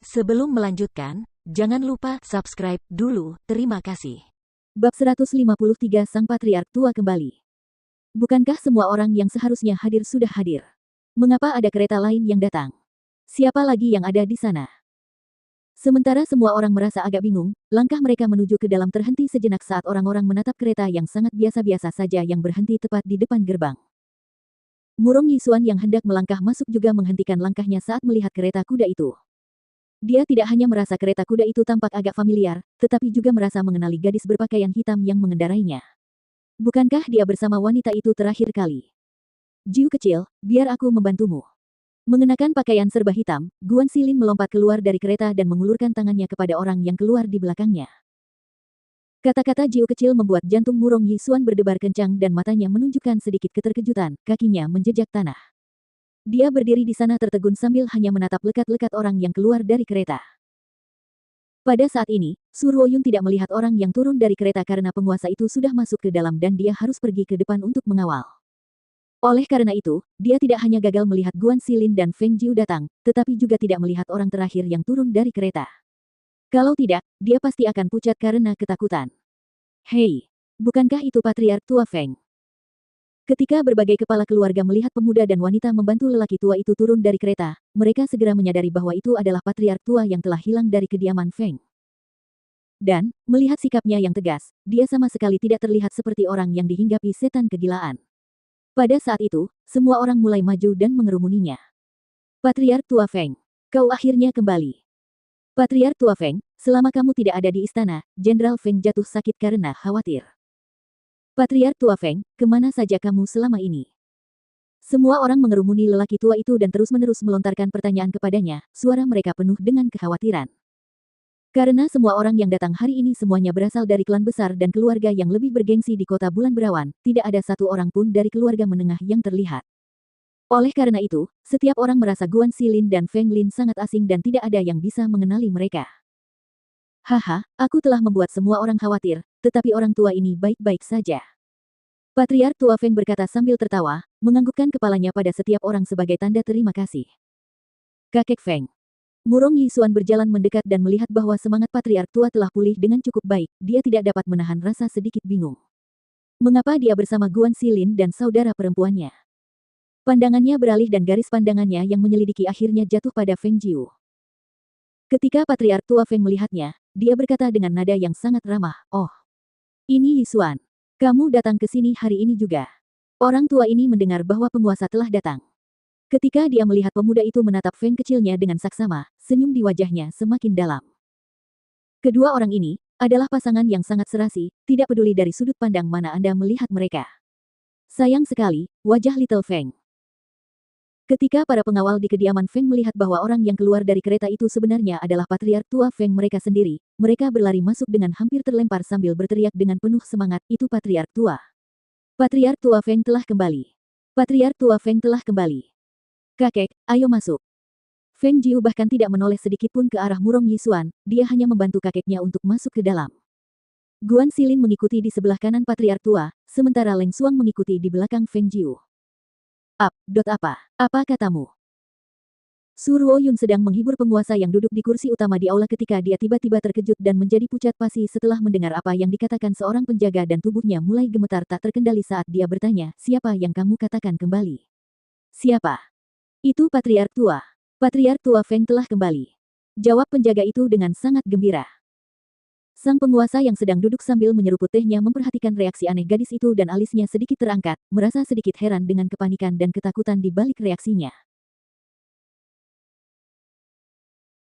Sebelum melanjutkan, jangan lupa subscribe dulu, terima kasih. Bab 153 Sang Patriark Tua kembali. Bukankah semua orang yang seharusnya hadir sudah hadir? Mengapa ada kereta lain yang datang? Siapa lagi yang ada di sana? Sementara semua orang merasa agak bingung, langkah mereka menuju ke dalam terhenti sejenak saat orang-orang menatap kereta yang sangat biasa-biasa saja yang berhenti tepat di depan gerbang. Murong Yisuan yang hendak melangkah masuk juga menghentikan langkahnya saat melihat kereta kuda itu. Dia tidak hanya merasa kereta kuda itu tampak agak familiar, tetapi juga merasa mengenali gadis berpakaian hitam yang mengendarainya. Bukankah dia bersama wanita itu terakhir kali? Jiu kecil, biar aku membantumu. Mengenakan pakaian serba hitam, Guan Xilin melompat keluar dari kereta dan mengulurkan tangannya kepada orang yang keluar di belakangnya. Kata-kata Jiu kecil membuat jantung Murong Yisuan berdebar kencang dan matanya menunjukkan sedikit keterkejutan, kakinya menjejak tanah. Dia berdiri di sana tertegun sambil hanya menatap lekat-lekat orang yang keluar dari kereta. Pada saat ini, Su Ruoyun tidak melihat orang yang turun dari kereta karena penguasa itu sudah masuk ke dalam dan dia harus pergi ke depan untuk mengawal. Oleh karena itu, dia tidak hanya gagal melihat Guan Xilin dan Feng Jiu datang, tetapi juga tidak melihat orang terakhir yang turun dari kereta. Kalau tidak, dia pasti akan pucat karena ketakutan. Hei, bukankah itu Patriark Tua Feng? Ketika berbagai kepala keluarga melihat pemuda dan wanita membantu lelaki tua itu turun dari kereta, mereka segera menyadari bahwa itu adalah Patriark Tua yang telah hilang dari kediaman Feng. Dan, melihat sikapnya yang tegas, dia sama sekali tidak terlihat seperti orang yang dihinggapi setan kegilaan. Pada saat itu, semua orang mulai maju dan mengerumuninya. Patriark Tua Feng, kau akhirnya kembali. Patriark Tua Feng, selama kamu tidak ada di istana, Jenderal Feng jatuh sakit karena khawatir. Patriark Tua Feng, kemana saja kamu selama ini? Semua orang mengerumuni lelaki tua itu dan terus-menerus melontarkan pertanyaan kepadanya, suara mereka penuh dengan kekhawatiran. Karena semua orang yang datang hari ini semuanya berasal dari klan besar dan keluarga yang lebih bergengsi di kota Bulan Berawan, tidak ada satu orang pun dari keluarga menengah yang terlihat. Oleh karena itu, setiap orang merasa Guan Xilin dan Feng Lin sangat asing dan tidak ada yang bisa mengenali mereka. Haha, aku telah membuat semua orang khawatir, tetapi orang tua ini baik-baik saja. Patriark Tua Feng berkata sambil tertawa, menganggukkan kepalanya pada setiap orang sebagai tanda terima kasih. Kakek Feng. Murong Yisuan berjalan mendekat dan melihat bahwa semangat Patriark Tua telah pulih dengan cukup baik, dia tidak dapat menahan rasa sedikit bingung. Mengapa dia bersama Guan Xilin dan saudara perempuannya? Pandangannya beralih dan garis pandangannya yang menyelidiki akhirnya jatuh pada Feng Jiu. Ketika Patriark Tua Feng melihatnya, dia berkata dengan nada yang sangat ramah, "Oh, ini Yisuan. Kamu datang ke sini hari ini juga." Orang tua ini mendengar bahwa penguasa telah datang. Ketika dia melihat pemuda itu menatap Feng kecilnya dengan saksama, senyum di wajahnya semakin dalam. Kedua orang ini adalah pasangan yang sangat serasi, tidak peduli dari sudut pandang mana Anda melihat mereka. Sayang sekali, wajah Little Feng. Ketika para pengawal di kediaman Feng melihat bahwa orang yang keluar dari kereta itu sebenarnya adalah Patriark Tua Feng mereka sendiri, mereka berlari masuk dengan hampir terlempar sambil berteriak dengan penuh semangat, "Itu Patriark Tua! Patriark Tua Feng telah kembali! Patriark Tua Feng telah kembali! Kakek, ayo masuk!" Feng Jiu bahkan tidak menoleh sedikit pun ke arah Murong Yisuan, dia hanya membantu kakeknya untuk masuk ke dalam. Guan Xilin mengikuti di sebelah kanan Patriark Tua, sementara Leng Xuang mengikuti di belakang Feng Jiu. Apa katamu? Su Ruoyun sedang menghibur penguasa yang duduk di kursi utama di aula ketika dia tiba-tiba terkejut dan menjadi pucat pasi setelah mendengar apa yang dikatakan seorang penjaga dan tubuhnya mulai gemetar tak terkendali saat dia bertanya, "Siapa yang kamu katakan kembali?" "Siapa?" "Itu Patriark Tua. Patriark Tua Feng telah kembali," jawab penjaga itu dengan sangat gembira. Sang penguasa yang sedang duduk sambil menyeruput tehnya memperhatikan reaksi aneh gadis itu dan alisnya sedikit terangkat, merasa sedikit heran dengan kepanikan dan ketakutan di balik reaksinya.